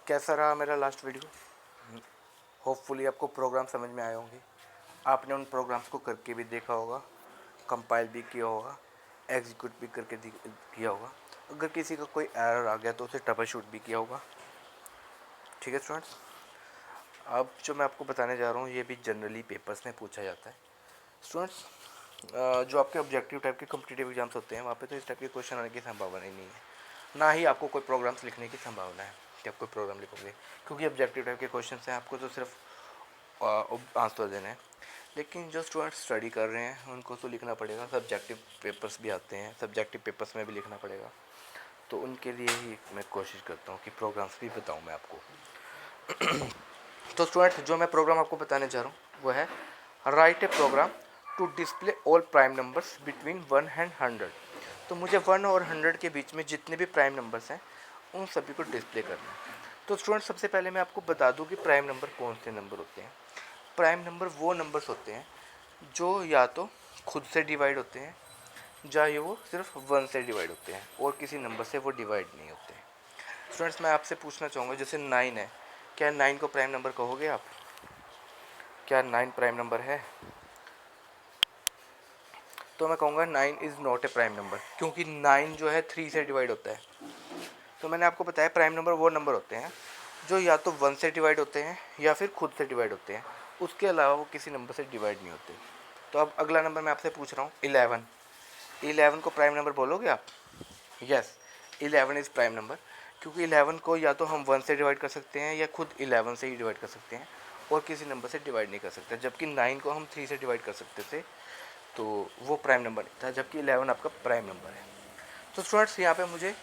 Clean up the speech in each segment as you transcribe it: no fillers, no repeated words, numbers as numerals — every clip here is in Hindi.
कैसा रहा मेरा लास्ट वीडियो? होपफुली आपको प्रोग्राम समझ में आए होंगे। आपने उन प्रोग्राम्स को करके भी देखा होगा, कंपाइल भी किया होगा, एग्जीक्यूट भी करके किया होगा। अगर किसी का कोई एरर आ गया तो उसे ट्रबल शूट भी किया होगा। ठीक है स्टूडेंट्स, अब जो मैं आपको बताने जा रहा हूँ ये भी जनरली पेपर्स में पूछा जाता है। स्टूडेंट्स, जो आपके ऑब्जेक्टिव टाइप के कॉम्पिटिटिव एग्जाम्स होते हैं वहाँ पे तो इस टाइप के क्वेश्चन आने की संभावना ही नहीं है, ना ही आपको कोई प्रोग्राम्स लिखने की संभावना है कि आप कोई प्रोग्राम लिखोगे, क्योंकि ऑब्जेक्टिव टाइप के क्वेश्चन हैं, आपको तो सिर्फ आंसर देना है। लेकिन जो स्टूडेंट्स स्टडी कर रहे हैं उनको तो लिखना पड़ेगा, सब्जेक्टिव पेपर्स भी आते हैं, सब्जेक्टिव पेपर्स में भी लिखना पड़ेगा। तो उनके लिए ही मैं कोशिश करता हूँ कि प्रोग्राम्स भी बताऊँ मैं आपको। तो स्टूडेंट्स, जो मैं प्रोग्राम आपको बताने जा रहा हूँ वो है right a program to display all prime numbers between 1 and 100। तो मुझे 1 और 100 के बीच में जितने भी प्राइम नंबर्स हैं उन सभी को डिस्प्ले करना है। तो स्टूडेंट्स, सबसे पहले मैं आपको बता दूं कि प्राइम नंबर कौन से नंबर होते हैं। प्राइम नंबर वो नंबर्स होते हैं जो या तो खुद से डिवाइड होते हैं, या वो सिर्फ 1 से डिवाइड होते हैं और किसी नंबर से वो डिवाइड नहीं होते। स्टूडेंट्स, मैं आपसे पूछना चाहूँगा, जैसे 9 है, क्या 9 को प्राइम नंबर कहोगे आप? क्या 9 प्राइम नंबर है? तो मैं कहूँगा 9 is not a prime number, क्योंकि 9 जो है 3 से डिवाइड होता है। तो मैंने आपको बताया प्राइम नंबर वो नंबर होते हैं जो या तो 1 से डिवाइड होते हैं या फिर खुद से डिवाइड होते हैं, उसके अलावा वो किसी नंबर से डिवाइड नहीं होते। तो अब अगला नंबर मैं आपसे पूछ रहा हूँ 11। 11 को प्राइम नंबर बोलोगे आप? यस, 11 इज़ प्राइम नंबर, क्योंकि 11 को या तो हम 1 से डिवाइड कर सकते हैं या खुद 11 से ही डिवाइड कर सकते हैं और किसी नंबर से डिवाइड नहीं कर सकते। जबकि 9 को हम 3 से डिवाइड कर सकते थे, तो वो प्राइम नंबर नहीं था, जबकि 11 आपका प्राइम नंबर है। तो स्टूडेंट्स, यहाँ पे मुझे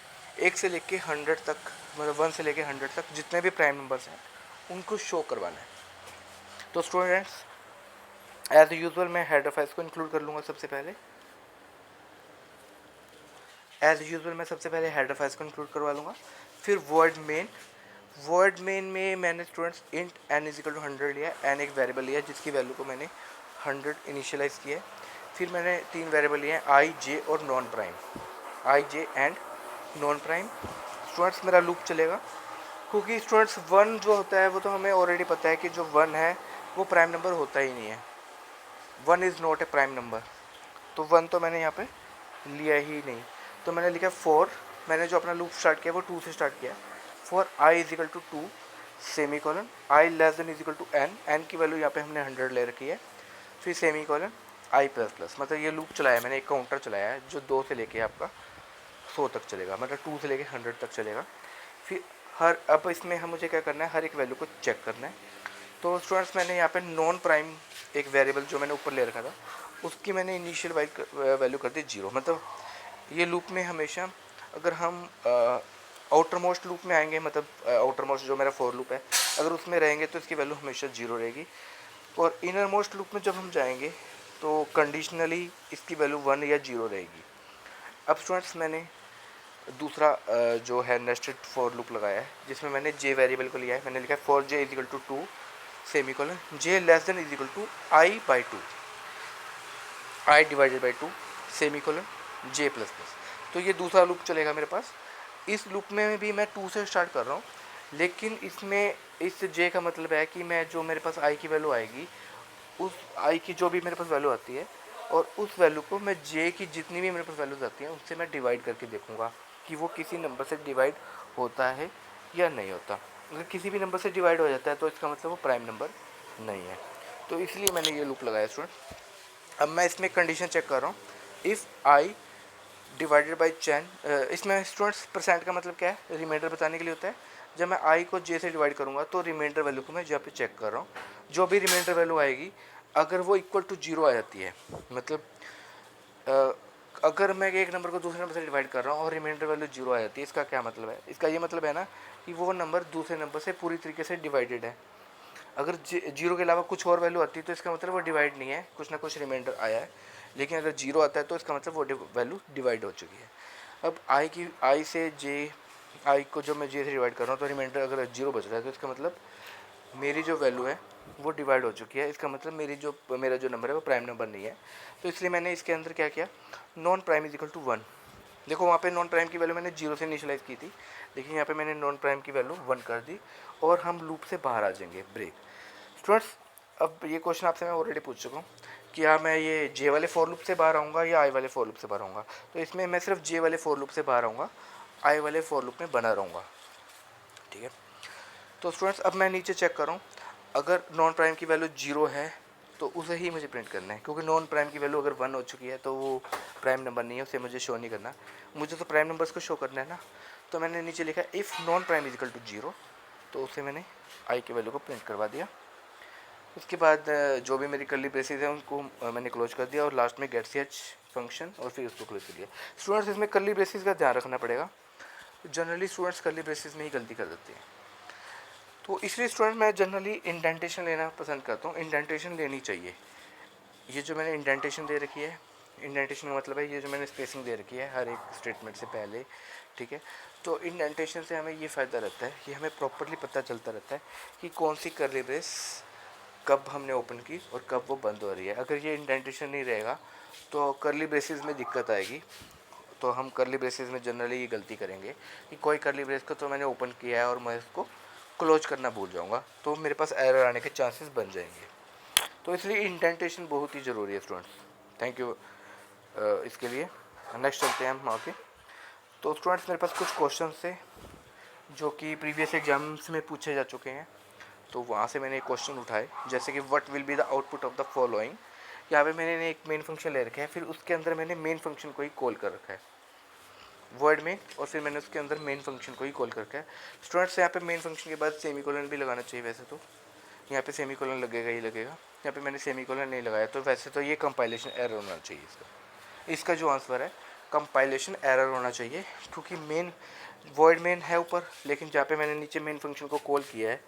1 से लेके 100 तक, मतलब 1 से लेके 100 तक जितने भी प्राइम नंबर्स हैं उनको शो करवाना है। तो स्टूडेंट्स, एज यूजुअल मैं हेडर फाइल्स को इंक्लूड कर लूँगा सबसे पहले। एज यूजुअल मैं सबसे पहले हेडर फाइल्स को इंक्लूड करवा लूँगा। फिर वर्ड मेन में मैंने students int n is equal to 100 लिया है। n एक वेरिएबल लिया है जिसकी वैल्यू को मैंने 100 इनिशियलाइज किया है। फिर मैंने 3 वेरिएबल लिए हैं, आई, जे और non prime, I, J and non prime. Students, मेरा लूप चलेगा, क्योंकि स्टूडेंट्स 1 जो होता है वो तो हमें ऑलरेडी पता है कि जो 1 है वो प्राइम नंबर होता ही नहीं है। 1 is not a prime number, तो 1 तो मैंने यहाँ पे लिया ही नहीं। तो मैंने लिखा फॉर, मैंने जो अपना लूप स्टार्ट किया वो 2 से स्टार्ट किया। For i is equal to 2 semicolon, i less than is equal to n, n की वैल्यू यहाँ पे हमने 100 ले रखी है। फिर semicolon i plus plus, मतलब ये लूप चलाया मैंने, एक काउंटर चलाया है जो 2 से लेके आपका 100 तक चलेगा, मतलब 2 से लेके 100 तक चलेगा। फिर अब इसमें हम मुझे क्या करना है, हर एक वैल्यू को चेक करना है। तो स्टूडेंट्स, मैंने यहाँ पे नॉन प्राइम एक वेरिएबल जो मैंने ऊपर ले रखा था उसकी मैंने इनिशियल वैल्यू कर दी 0। मतलब ये लूप में हमेशा, अगर हम आउटर मोस्ट लूप में आएंगे, मतलब आउटर मोस्ट जो मेरा फॉर लूप है अगर उसमें रहेंगे तो इसकी वैल्यू हमेशा 0 रहेगी। और इनर मोस्ट लूप में जब हम जाएंगे तो कंडीशनली इसकी वैल्यू 1 या 0 रहेगी। अब स्टूडेंट्स, मैंने दूसरा जो है नेस्टेड फॉर लूप लगाया है जिसमें मैंने जे वेरिएबल को लिया है। मैंने लिखा है for j is equal to 2 semicolon, j less than is equal to i by 2, i divided by 2 semicolon j plus plus. तो ये दूसरा लूप चलेगा मेरे पास। इस लूप में भी मैं 2 से स्टार्ट कर रहा हूँ, लेकिन इसमें इस जे का मतलब है कि मैं जो मेरे पास आई की वैल्यू आएगी, उस आई की जो भी मेरे पास वैल्यू आती है और उस वैल्यू को मैं जे की जितनी भी मेरे पास वैल्यूज आती हैं उससे मैं डिवाइड करके देखूंगा कि वो किसी नंबर से डिवाइड होता है या नहीं होता। अगर किसी भी नंबर से डिवाइड हो जाता है तो इसका मतलब वो प्राइम नंबर नहीं है। तो इसलिए मैंने ये लूप लगाया स्टूडेंट। अब मैं इसमें कंडीशन चेक कर रहा हूँ, इफ़ आई डिवाइडेड बाई चैन, इसमें स्टूडेंट्स परसेंट का मतलब क्या है, रिमाइंडर बताने के लिए होता है। जब मैं आई को जे से डिवाइड करूँगा तो रिमाइंडर वैल्यू को मैं यहाँ पे चेक कर रहा हूँ। जो भी रिमाइंडर वैल्यू आएगी अगर वो इक्वल टू 0 आ जाती है, मतलब अगर मैं एक नंबर को दूसरे नंबर से डिवाइड कर रहा हूँ और रिमाइंडर वैल्यू 0 आ जाती है, इसका क्या मतलब है? इसका ये मतलब है ना कि वो नंबर दूसरे नंबर से पूरी तरीके से डिवाइडेड है। अगर 0 के अलावा कुछ और वैल्यू आती है तो इसका मतलब वो डिवाइड नहीं है, कुछ ना कुछ रिमाइंडर आया है। लेकिन अगर 0 आता है तो इसका मतलब वो वैल्यू डिवाइड हो चुकी है। अब आई से जे, आई को जो मैं जे से डिवाइड कर रहा हूँ तो रिमाइंडर अगर 0 बच रहा है तो इसका मतलब मेरी जो वैल्यू है वो डिवाइड हो चुकी है। इसका मतलब मेरा जो नंबर है वो प्राइम नंबर नहीं है। तो इसलिए मैंने इसके अंदर क्या किया, non prime is equal to 1। देखो वहाँ पे नॉन प्राइम की वैल्यू मैंने 0 से इनिशियलाइज की थी, लेकिन यहाँ पे मैंने नॉन प्राइम की वैल्यू 1 कर दी और हम लूप से बाहर आ जाएंगे, ब्रेक। स्टूडेंट्स, अब ये क्वेश्चन आपसे मैं ऑलरेडी पूछ चुका हूँ कि क्या मैं ये जे वाले फॉर लूप से बाहर आऊँगा या आई वाले फॉर लूप से बाहर आऊँगा। तो इसमें मैं सिर्फ जे वाले फॉर लूप से बाहर आऊँगा, आई वाले फॉर लूप में बना रहूँगा, ठीक है। तो स्टूडेंट्स अब मैं नीचे चेक कर रहा हूँ, अगर नॉन प्राइम की वैल्यू 0 है तो उसे ही मुझे प्रिंट करना है, क्योंकि नॉन प्राइम की वैल्यू अगर 1 हो चुकी है तो वो प्राइम नंबर नहीं है, उसे मुझे शो नहीं करना, मुझे तो प्राइम नंबर्स को शो करना है ना। तो मैंने नीचे लिखा if non prime is equal to 0, तो उसे मैंने आई की वैल्यू को प्रिंट करवा दिया। उसके बाद जो भी मेरी कर्ली ब्रेसेस है उनको मैंने क्लोज कर दिया और लास्ट में गेट सी एच फंक्शन और फिर उसको क्लोज कर दिया। स्टूडेंट्स इसमें कर्ली ब्रेसेस का ध्यान रखना पड़ेगा, जनरली स्टूडेंट्स कर्ली ब्रेसेस में ही गलती कर देते हैं। तो इसलिए स्टूडेंट मैं जनरली इंडेंटेशन लेना पसंद करता हूँ, इंडेंटेशन लेनी चाहिए। ये जो मैंने इंडेंटेशन दे रखी है, इंडेंटेशन का मतलब है ये जो मैंने स्पेसिंग दे रखी है हर एक स्टेटमेंट से पहले, ठीक है। तो इंडेंटेशन से हमें ये फ़ायदा रहता है कि हमें प्रॉपरली पता चलता रहता है कि कौन सी कर्ली ब्रेस कब हमने ओपन की और कब वो बंद हो रही है। अगर ये इंडेंटेशन नहीं रहेगा तो कर्ली ब्रेसेस में दिक्कत आएगी। तो हम कर्ली ब्रेसेस में जनरली ये गलती करेंगे कि कोई कर्ली ब्रेस को तो मैंने ओपन किया है और मैं इसको क्लोज करना भूल जाऊंगा, तो मेरे पास एरर आने के चांसेस बन जाएंगे। तो इसलिए इंडेंटेशन बहुत ही ज़रूरी है स्टूडेंट्स। थैंक यू इसके लिए। नेक्स्ट चलते हैं हम आगे। तो स्टूडेंट्स मेरे पास कुछ क्वेश्चन थे जो कि प्रीवियस एग्जाम्स में पूछे जा चुके हैं, तो वहाँ से मैंने एक क्वेश्चन उठाए, जैसे कि what will be the output of the following. यहाँ पे मैंने एक मेन फंक्शन ले रखा है, फिर उसके अंदर मैंने मेन फंक्शन को ही कॉल कर रखा है वर्ड में, और फिर मैंने उसके अंदर मेन फंक्शन को ही कॉल कर रखा है। स्टूडेंट्स यहाँ पे मेन फंक्शन के बाद सेमीकोलन भी लगाना चाहिए, वैसे तो यहाँ पे सेमीकोलन लगेगा ही लगेगा, यहाँ पे मैंने सेमीकोलन नहीं लगाया, तो वैसे तो ये कंपाइलेशन एरर होना चाहिए इसका जो आंसर है कंपाइलेशन एरर होना चाहिए, क्योंकि मेन वर्ड मेन है ऊपर, लेकिन जहाँ पे मैंने नीचे मेन फंक्शन को कॉल किया है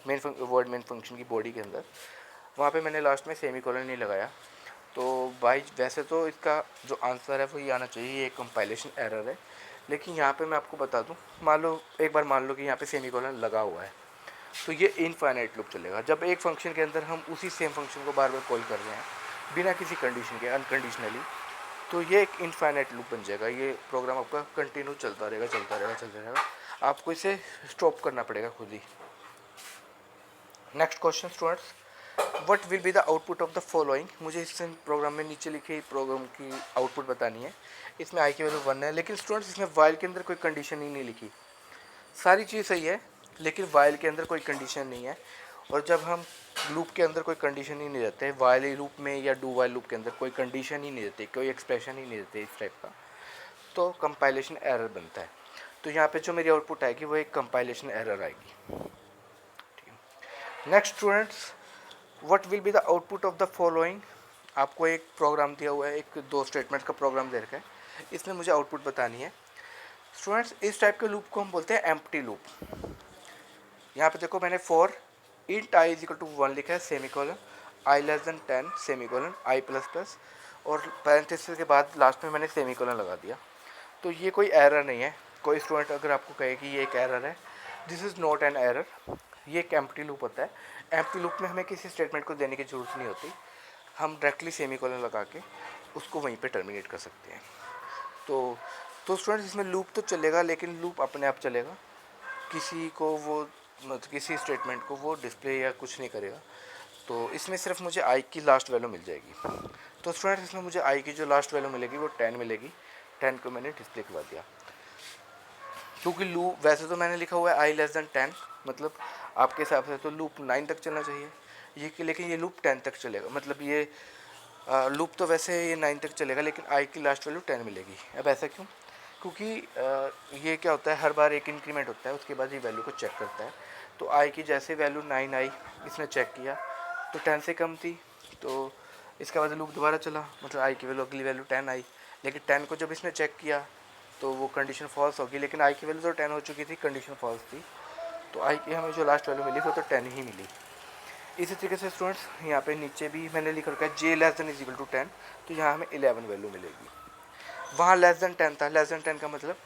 वर्ड मेन फंक्शन की बॉडी के अंदर, वहाँ पे मैंने लास्ट में सेमीकोलन नहीं लगाया। तो बाई वैसे तो इसका जो आंसर है वो ये आना चाहिए, ये कंपाइलेशन एरर है। लेकिन यहाँ पे मैं आपको बता दूँ, एक बार मान लो कि यहाँ पे सेमीकोलन लगा हुआ है, तो ये इनफाइनाइट लूप चलेगा। जब एक फंक्शन के अंदर हम उसी सेम फंक्शन को बार बार कॉल कर रहे हैं बिना किसी कंडीशन के, अनकंडीशनली, तो ये एक इनफाइनाइट लूप बन जाएगा। ये प्रोग्राम आपका कंटिन्यू चलता रहेगा। आपको इसे स्टॉप करना पड़ेगा खुद ही। Next question students, what will be the output of the following. मुझे इस प्रोग्राम में नीचे लिखे प्रोग्राम की आउटपुट बतानी है। इसमें आई की वैल्यू 1 है, लेकिन स्टूडेंट्स इसमें वाइल के अंदर कोई कंडीशन ही नहीं लिखी। सारी चीज़ सही है, लेकिन वाइल के अंदर कोई कंडीशन नहीं है। और जब हम लूप के अंदर कोई कंडीशन ही नहीं देते, वाइल लूप में या डू वाइल लूप के अंदर कोई कंडीशन ही नहीं देते, कोई एक्सप्रेशन ही नहीं देते इस टाइप का, तो कंपाइलेशन एरर बनता है। तो यहाँ पे जो मेरी आउटपुट आएगी वो एक कंपाइलेशन एरर आएगी। Next students, what will be the output of the following. आपको एक प्रोग्राम दिया हुआ है, एक 2 स्टेटमेंट का प्रोग्राम दे रखा है, इसमें मुझे आउटपुट बतानी है। स्टूडेंट्स इस टाइप के लूप को हम बोलते हैं एम्प्टी लूप। यहाँ पे देखो मैंने for int i is equal to 1 लिखा है, semicolon i less than 10 semicolon i plus plus, और पैरेंथेसिस के बाद लास्ट में मैंने सेमीकोलन लगा दिया। तो ये कोई एरर नहीं है। कोई स्टूडेंट अगर आपको कहे कि ये एक एरर है, this is not an error, ये एक एम्प्टी लूप होता है। एम्प्टी लूप में हमें किसी स्टेटमेंट को देने की ज़रूरत नहीं होती, हम डायरेक्टली सेमीकोलन लगा के उसको वहीं पे टर्मिनेट कर सकते हैं। तो स्टूडेंट्स इसमें लूप तो चलेगा, लेकिन लूप अपने आप चलेगा, किसी को वो मतलब किसी स्टेटमेंट को वो डिस्प्ले या कुछ नहीं करेगा। तो इसमें सिर्फ मुझे आई की लास्ट वैल्यू मिल जाएगी। तो स्टूडेंट्स इसमें मुझे आई की जो लास्ट वैल्यू मिलेगी वो 10 मिलेगी। 10 को मैंने डिस्प्ले करवा दिया, क्योंकि लूप वैसे तो मैंने लिखा हुआ है आई लेस देन 10, मतलब आपके हिसाब से तो लूप 9 तक चलना चाहिए ये, कि लेकिन ये लूप 10 तक चलेगा, मतलब ये लूप तो वैसे ये 9 तक चलेगा, लेकिन आई की लास्ट वैल्यू 10 मिलेगी। अब ऐसा क्यों? क्योंकि ये क्या होता है, हर बार एक इंक्रीमेंट होता है, उसके बाद ये वैल्यू को चेक करता है। तो आई की जैसे वैल्यू 9 आई, इसने चेक किया तो 10 से कम थी, तो इसके बाद लूप दोबारा चला, मतलब आई की वैल्यू अगली वैल्यू 10 आई, लेकिन 10 को जब इसने चेक किया तो वो कंडीशन फॉल्स होगी, लेकिन आई की वैल्यू तो 10 हो चुकी थी, कंडीशन फॉल्स थी, तो आई की हमें जो लास्ट वैल्यू मिली वो तो 10 ही मिली। इसी तरीके से स्टूडेंट्स यहाँ पे नीचे भी मैंने लिख रखा है J less than is equal to 10, तो यहाँ हमें 11 वैल्यू मिलेगी। वहाँ लेस देन 10 था, लेस देन 10 का मतलब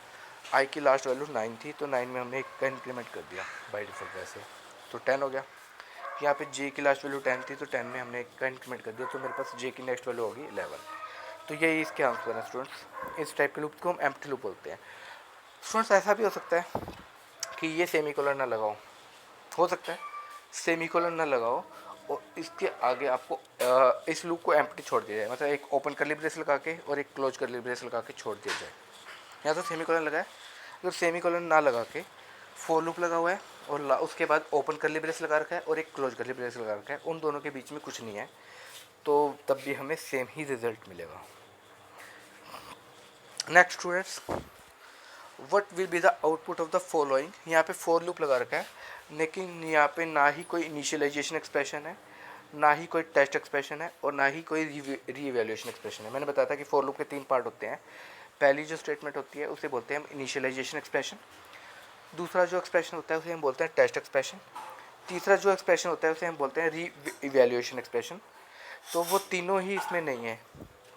आई की लास्ट वैल्यू 9 थी, तो 9 में हमने एक का इंक्रीमेंट कर दिया बाई डिफॉल्ट वैसे, तो 10 हो गया। यहाँ पे जे की लास्ट वैल्यू 10 थी, तो 10 में हमने एक का इंक्रीमेंट कर दिया, तो मेरे पास जे की नेक्स्ट वैल्यू होगी 11। तो यही इसके आंसर है स्टूडेंट्स। इस टाइप के लूप को हम एम्प्टी लूप बोलते हैं। स्टूडेंट्स ऐसा भी हो सकता है कि ये सेमीकोलन ना लगाओ, हो सकता है सेमीकोलन ना लगाओ और इसके आगे आपको इस लूप को एम्प्टी छोड़ दिया जाए, मतलब एक ओपन करली ब्रेस लगा के और एक क्लोज करली ब्रेस लगा के छोड़ दिया जाए। यहाँ तो सेमीकोलन लगा है, अगर सेमीकोलन ना लगा के फोर लूप लगा हुआ है और उसके बाद ओपन करली ब्रेस लगा रखा है और एक क्लोज करली ब्रेस लगा रखा है, उन दोनों के बीच में कुछ नहीं है, तो तब भी हमें सेम ही रिजल्ट मिलेगा। Next students, what will be the output of the following. यहाँ पे फोर लूप लगा रखा है, लेकिन यहाँ पे ना ही कोई इनिशियलाइजेशन एक्सप्रेशन है, ना ही कोई टेस्ट एक्सप्रेशन है और ना ही कोई रीइवैल्यूएशन एक्सप्रेशन है। मैंने बताया था कि फोर लूप के तीन पार्ट होते हैं। पहली जो स्टेटमेंट होती है उसे बोलते हैं हम इनिशियलाइजेशन एक्सप्रेशन, दूसरा जो एक्सप्रेशन होता है उसे हम बोलते हैं टेस्ट एक्सप्रेशन, तीसरा जो एक्सप्रेशन होता है उसे हम बोलते हैं रीइवैल्यूएशन एक्सप्रेशन। तो वो तीनों ही इसमें नहीं है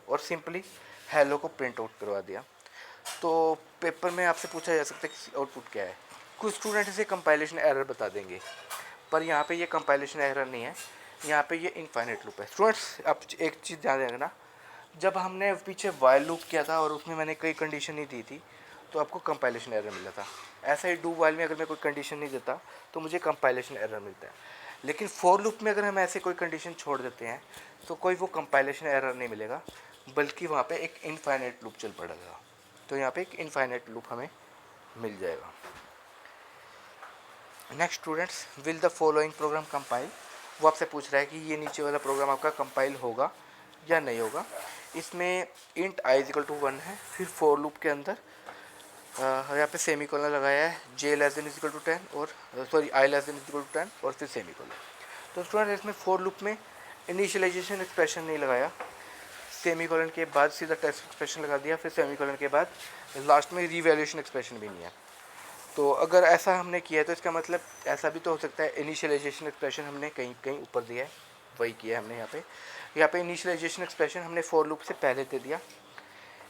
और सिंपली हेलो को प्रिंट आउट करवा दिया। तो पेपर में आपसे पूछा जा सकता है कि आउटपुट क्या है। कुछ स्टूडेंट इसे कंपाइलेशन एरर बता देंगे, पर यहाँ पे ये कंपाइलेशन एरर नहीं है, यहाँ पे ये इनफाइनाइट लूप है। स्टूडेंट्स आप एक चीज़ ध्यान रखना, जब हमने पीछे वाइल लूप किया था और उसमें मैंने कोई कंडीशन नहीं दी थी तो आपको कंपाइलेशन एरर मिला था। ऐसा ही डू वाइल में अगर मैं कोई कंडीशन नहीं देता तो मुझे कंपाइलेशन एरर मिलता है। लेकिन फॉर लूप में अगर हम ऐसे कोई कंडीशन छोड़ देते हैं तो कोई वो कंपाइलेशन एरर नहीं मिलेगा, बल्कि वहाँ पे एक इनफाइनाइट लूप चल पड़ेगा। तो यहाँ पे एक इनफाइनाइट लूप हमें मिल जाएगा। Next students, will the following program compile. वो आपसे पूछ रहा है कि ये नीचे वाला प्रोग्राम आपका कंपाइल होगा या नहीं होगा। इसमें int i is equal to 1 है, फिर फोर लूप के अंदर यहाँ पे सेमी कोलन लगाया है, J less than is equal to 10 और sorry I less than is equal to 10 और फिर सेमी कोलन। तो स्टूडेंट इसमें फोर लूप में इनिशियलाइजेशन एक्सप्रेशन नहीं लगाया, सेमी कोलन के बाद सीधा टेस्ट एक्सप्रेशन लगा दिया, फिर सेमी कोलन के बाद लास्ट में रीवैल्यूएशन एक्सप्रेशन भी नहीं है। तो अगर ऐसा हमने किया है तो इसका मतलब ऐसा भी तो हो सकता है इनिशियलाइजेशन एक्सप्रेशन हमने कहीं कहीं ऊपर दिया है, वही किया है हमने यहाँ पे इनिशियलाइजेशन एक्सप्रेशन हमने फोर लूप से पहले दे दिया,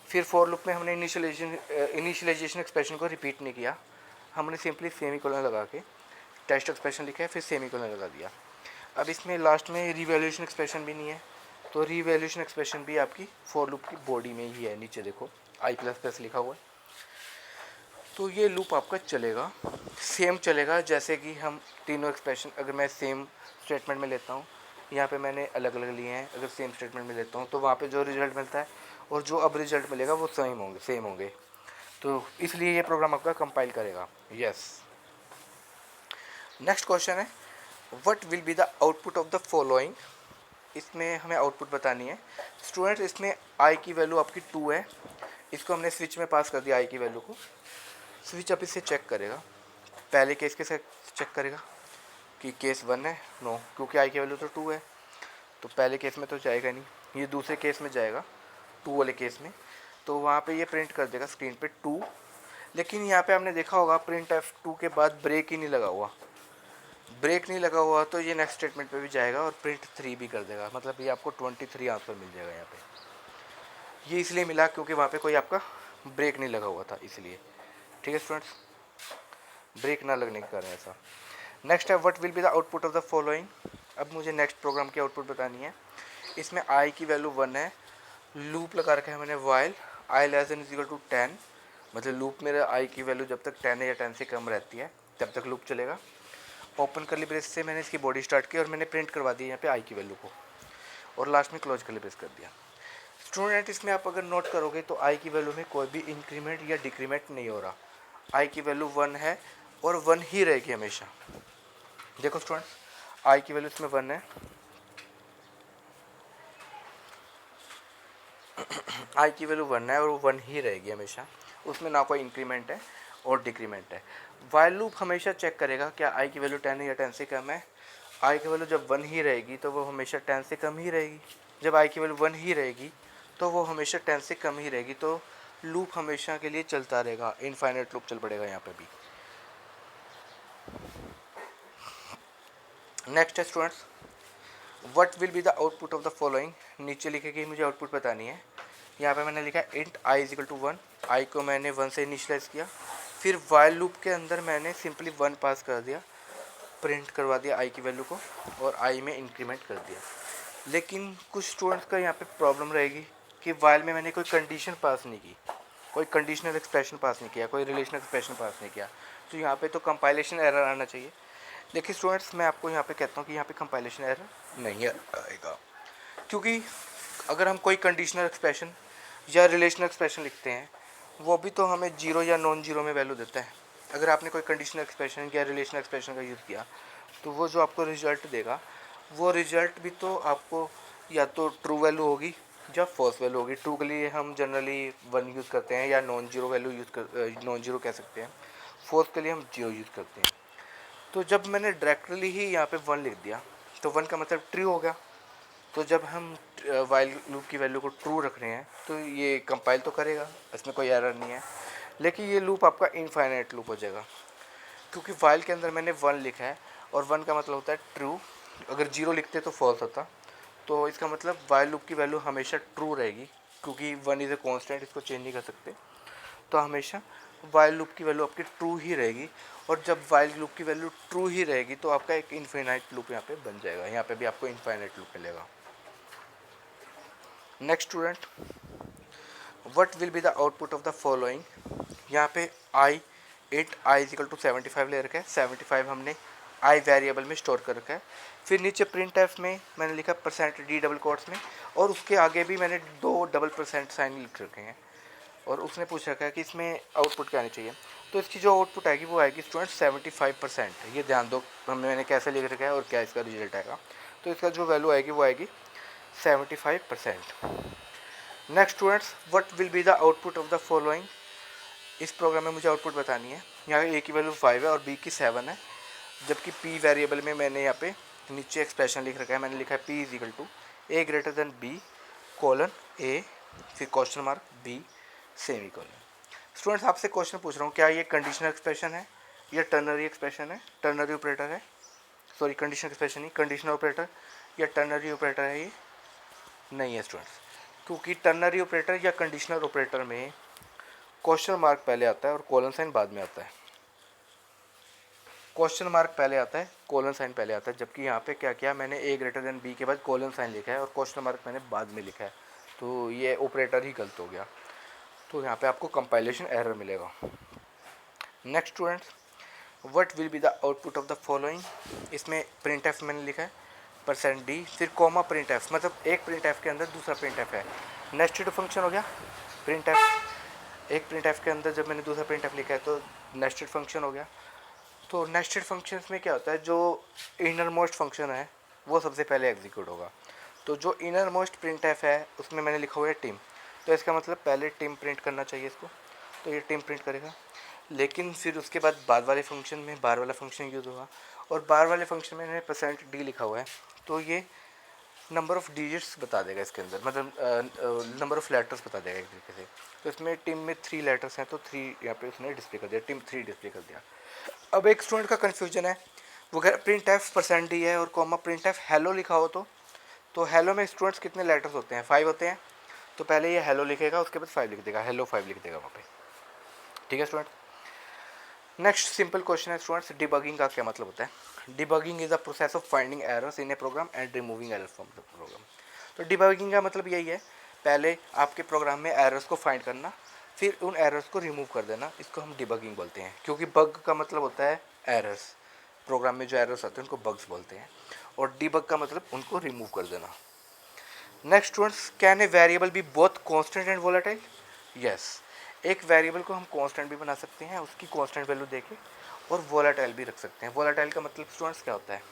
फिर फोर लूप में हमने इनिशियलाइजेशन एक्सप्रेशन को रिपीट नहीं किया, हमने सिंपली सेमी कोलन लगा के टेस्ट एक्सप्रेशन लिखा है, फिर सेमी कोलन लगा दिया। अब इसमें लास्ट में रीवैल्यूएशन एक्सप्रेशन भी नहीं है, तो रीवैल्यूएशन एक्सप्रेशन भी आपकी फोर लूप की बॉडी में ही है, नीचे देखो आई प्लस प्लस लिखा हुआ है। तो ये लूप आपका चलेगा, सेम चलेगा जैसे कि हम तीनों एक्सप्रेशन अगर मैं सेम स्टेटमेंट में लेता हूँ, यहाँ पे मैंने अलग अलग लिए हैं, अगर सेम स्टेटमेंट में लेता हूँ तो वहाँ पे जो रिजल्ट मिलता है और जो अब रिजल्ट मिलेगा वो सेम होंगे। तो इसलिए ये प्रोग्राम आपका कंपाइल करेगा। यस, नेक्स्ट क्वेश्चन है, what will be the output of the following. इसमें हमें आउटपुट बतानी है। स्टूडेंट इसमें आई की वैल्यू आपकी 2 है, इसको हमने स्विच में पास कर दिया आई की वैल्यू को। स्विच अब इसे चेक करेगा, पहले केस के साथ चेक करेगा कि केस 1 है, नो, क्योंकि आई की वैल्यू तो 2 है, तो पहले केस में तो जाएगा नहीं, ये दूसरे केस में जाएगा 2 वाले केस में, तो वहाँ पे ये प्रिंट कर देगा स्क्रीन पे 2। लेकिन यहाँ पे हमने देखा होगा प्रिंट F2 के बाद ब्रेक ही नहीं लगा हुआ, ब्रेक नहीं लगा हुआ तो ये नेक्स्ट स्टेटमेंट पे भी जाएगा और प्रिंट 3 भी कर देगा, मतलब ये आपको 23 आंसर मिल जाएगा यहाँ पे। ये इसलिए मिला क्योंकि वहाँ पे कोई आपका ब्रेक नहीं लगा हुआ था, इसलिए। ठीक है स्टूडेंट्स, ब्रेक ना लगने के कारण ऐसा। नेक्स्ट है, what will be the output of the following. अब मुझे नेक्स्ट प्रोग्राम की आउटपुट बतानी है। इसमें आई की वैल्यू 1 है, लूप लगा रखा है मैंने while i less than is equal to 10, मतलब लूप मेरा आई की वैल्यू जब तक 10 है या 10 से कम रहती है तब तक लूप चलेगा। ओपन करली ब्रेस से मैंने इसकी बॉडी स्टार्ट की और मैंने प्रिंट करवा दी यहाँ पे आई की वैल्यू को, और लास्ट में क्लोज करली ब्रेस कर दिया। स्टूडेंट इसमें आप अगर नोट करोगे तो आई की वैल्यू में कोई भी इंक्रीमेंट या डिक्रीमेंट नहीं हो रहा, आई की वैल्यू 1 है और 1 ही रहेगी हमेशा। देखो स्टूडेंट्स, आई की वैल्यू इसमें 1 है, आई की वैल्यू 1 है और वो 1 ही रहेगी हमेशा, उसमें ना कोई इंक्रीमेंट है और डिक्रीमेंट है। वाइल लूप हमेशा चेक करेगा क्या आई की वैल्यू 10 है या 10 से कम है। आई की वैल्यू जब 1 ही रहेगी तो वो हमेशा 10 से कम ही रहेगी, जब आई की वैल्यू 1 ही रहेगी तो वो हमेशा 10 से कम ही रहेगी, तो लूप हमेशा के लिए चलता रहेगा, इनफाइनाइट लूप चल पड़ेगा यहाँ पे भी। नेक्स्ट है students, what will be the output of the following. नीचे लिखेगी मुझे आउटपुट बतानी है। यहाँ पे मैंने लिखा है int i is equal to 1, i को मैंने 1 से इनिशियलाइज किया, फिर वाइल लूप के अंदर मैंने सिंपली 1 पास कर दिया, प्रिंट करवा दिया आई की वैल्यू को और आई में इंक्रीमेंट कर दिया। लेकिन कुछ स्टूडेंट्स का यहाँ पे प्रॉब्लम रहेगी कि वाइल में मैंने कोई कंडीशन पास नहीं की, कोई कंडीशनल एक्सप्रेशन पास नहीं किया, कोई रिलेशनल एक्सप्रेशन पास नहीं किया, तो यहाँ पे तो कंपाइलेशन एरर आना चाहिए। देखिए स्टूडेंट्स, मैं आपको यहाँ पे कहता हूँ कि यहाँ पे कंपाइलेशन एरर नहीं आएगा, क्योंकि अगर हम कोई कंडीशनल एक्सप्रेशन या रिलेशनल एक्सप्रेशन लिखते हैं, वो भी तो हमें जीरो या नॉन जीरो में वैल्यू देता है। अगर आपने कोई कंडीशनल एक्सप्रेशन या रिलेशनल एक्सप्रेशन का यूज़ किया, तो वो जो आपको रिजल्ट देगा, वो रिजल्ट भी तो आपको या तो ट्रू वैल्यू होगी या फॉल्स वैल्यू होगी। ट्रू के लिए हम जनरली 1 यूज़ करते हैं या non zero value non zero कह सकते हैं। फॉल्स के लिए हम 0 यूज़ करते हैं। तो जब मैंने डायरेक्टली ही यहाँ पे 1 लिख दिया, तो 1 का मतलब ट्रू हो गया। तो जब हम वाइल लूप की वैल्यू को ट्रू रख रहे हैं, तो ये कंपाइल तो करेगा, इसमें कोई एरर नहीं है। लेकिन ये लूप आपका इनफाइनाइट लूप हो जाएगा, क्योंकि वाइल के अंदर मैंने 1 लिखा है और 1 का मतलब होता है ट्रू। अगर 0 लिखते तो फॉल्स होता। तो इसका मतलब वाइल लूप की वैल्यू हमेशा ट्रू रहेगी, क्योंकि 1 इज़ ए कॉन्स्टेंट, इसको चेंज नहीं कर सकते। तो हमेशा वाइल लूप की वैल्यू आपकी ट्रू ही रहेगी। और जब वाइल लूप की वैल्यू ट्रू ही रहेगी, तो आपका एक इनफाइनाइट लूप यहाँ पे बन जाएगा। यहाँ पे भी आपको इनफाइनाइट लूप मिलेगा। Next student, what will be the output of the following. यहाँ पे आई 8 आई इजिकल टू 75 ले रखा है। 75 हमने आई वेरिएबल में स्टोर कर रखा है। फिर नीचे प्रिंट एफ में मैंने लिखा %d डबल कोट्स में, और उसके आगे भी मैंने 2 डबल % साइन लिख रखे हैं। और उसने पूछ रखा है कि इसमें आउटपुट क्या आनी चाहिए। तो इसकी जो आउटपुट आएगी वो आएगी स्टूडेंट 75%। ये ध्यान दो मैंने कैसे लिख रखा है और क्या इसका रिजल्ट आएगा। तो इसका जो वैल्यू आएगी वो आएगी 75%। Next students, what will be the output of the following. इस प्रोग्राम में मुझे आउटपुट बतानी है। यहाँ ए की वैल्यू 5 है और बी की 7 है, जबकि पी वेरिएबल में मैंने यहाँ पे नीचे एक्सप्रेशन लिख रखा है। मैंने लिखा है P is equal to A greater than B colon A, फिर question mark B semicolon. Students, आपसे क्वेश्चन पूछ रहा हूँ, क्या ये कंडीशनल एक्सप्रेशन है या टर्नरी एक्सप्रेशन है, टर्नरी ऑपरेटर है, सॉरी कंडीशनल एक्सप्रेशन नहीं, कंडीशनल ऑपरेटर या टर्नरी ऑपरेटर है? ये नहीं है स्टूडेंट्स, क्योंकि टर्नरी ऑपरेटर या कंडीशनल ऑपरेटर में क्वेश्चन मार्क पहले आता है और कोलन साइन बाद में आता है। क्वेश्चन मार्क पहले आता है, कोलन साइन पहले आता है, जबकि यहाँ पे क्या किया मैंने, ए ग्रेटर देन बी के बाद कोलन साइन लिखा है और क्वेश्चन मार्क मैंने बाद में लिखा है। तो ये ऑपरेटर ही गलत हो गया। तो यहाँ पे आपको कंपाइलेशन एरर मिलेगा। Next students, what will be the output of the following. इसमें प्रिंट एफ मैंने लिखा है %d, फिर कॉमा प्रिंट एफ, मतलब एक प्रिंट एफ के अंदर दूसरा प्रिंट एफ है। नेस्टेड फंक्शन हो गया प्रिंट एफ। एक प्रिंट एफ के अंदर जब मैंने दूसरा प्रिंट एफ लिखा है तो नेस्टेड फंक्शन हो गया। तो नेस्टेड फंक्शंस में क्या होता है, जो इनर मोस्ट फंक्शन है वो सबसे पहले एग्जीक्यूट होगा। तो जो इनर मोस्ट प्रिंट एफ है उसमें मैंने लिखा हुआ है टीम, तो इसका मतलब पहले टीम प्रिंट करना चाहिए इसको, तो ये टीम प्रिंट करेगा। लेकिन फिर उसके बाद वाले फंक्शन में बार वाला फंक्शन यूज़ होगा, और बार वाले फंक्शन में मैंने %d लिखा हुआ है, तो ये नंबर ऑफ़ डिजिट्स बता देगा इसके अंदर, मतलब नंबर ऑफ़ लेटर्स बता देगा एक तरीके से। तो इसमें टीम में 3 लेटर्स हैं, तो 3 यहाँ पे उसने डिस्प्ले कर दिया, टीम 3 डिस्प्ले कर दिया। अब एक स्टूडेंट का कन्फ्यूजन है, वो कह प्रिंट एफ %d है और कॉमा प्रिंट एफ हेलो लिखा हो, तो हेलो में स्टूडेंट्स कितने लेटर्स होते हैं, 5 होते हैं। तो पहले ये हेलो लिखेगा, उसके बाद 5 लिख देगा, हेलो 5 लिख देगा वहाँ पे। ठीक है स्टूडेंट। नेक्स्ट सिंपल क्वेश्चन है स्टूडेंट्स, डिबगिंग का क्या मतलब होता है। Debugging is the process of finding errors in a program and removing errors from the program. तो डिबगिंग का मतलब यही है, पहले आपके प्रोग्राम में एरर्स को फाइंड करना, फिर उन एरर्स को रिमूव कर देना, इसको हम डिबगिंग बोलते हैं। क्योंकि बग का मतलब होता है एरर्स, प्रोग्राम में जो एरर्स आते हैं उनको बग्स बोलते हैं, और डिबग का मतलब उनको रिमूव कर देना। Next students, can a variable be both constant and volatile. Yes, एक वेरिएबल को हम कांस्टेंट भी बना सकते हैं, उसकी कांस्टेंट वैल्यू देके, और वोलेटाइल भी रख सकते हैं। वोलेटाइल का मतलब स्टूडेंट्स क्या होता है,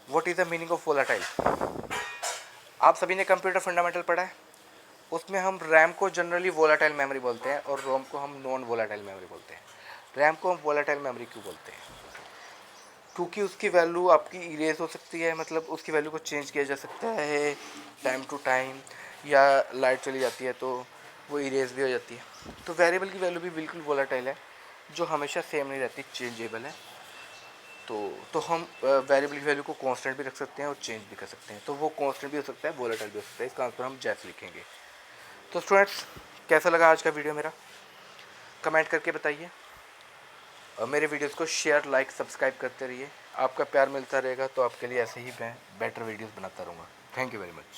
what is the meaning of volatile. आप सभी ने कंप्यूटर फंडामेंटल पढ़ा है, उसमें हम रैम को जनरली वोलेटाइल मेमोरी बोलते हैं और रोम को हम नॉन वोलेटाइल मेमोरी बोलते हैं। रैम को हम वोलेटाइल मेमोरी क्यों बोलते हैं, क्योंकि उसकी वैल्यू आपकी इरेज हो सकती है, मतलब उसकी वैल्यू को चेंज किया जा सकता है टाइम टू टाइम, या लाइट चली जाती है तो वो इरेज भी हो जाती है। तो वेरिएबल की वैल्यू भी बिल्कुल वोलेटाइल है, जो हमेशा सेम नहीं रहती, चेंजेबल है। तो हम वेरिएबल की वैल्यू को कांस्टेंट भी रख सकते हैं और चेंज भी कर सकते हैं। तो वो कांस्टेंट भी हो सकता है, वोलेटाइल भी हो सकता है। इसका आंसर हम जैस लिखेंगे। तो स्टूडेंट्स, कैसा लगा आज का वीडियो मेरा, कमेंट करके बताइए, और मेरे वीडियोस को शेयर, लाइक, सब्सक्राइब करते रहिए। आपका प्यार मिलता रहेगा तो आपके लिए ऐसे ही मैं बेटर वीडियोस बनाता रहूँगा। Thank you very much.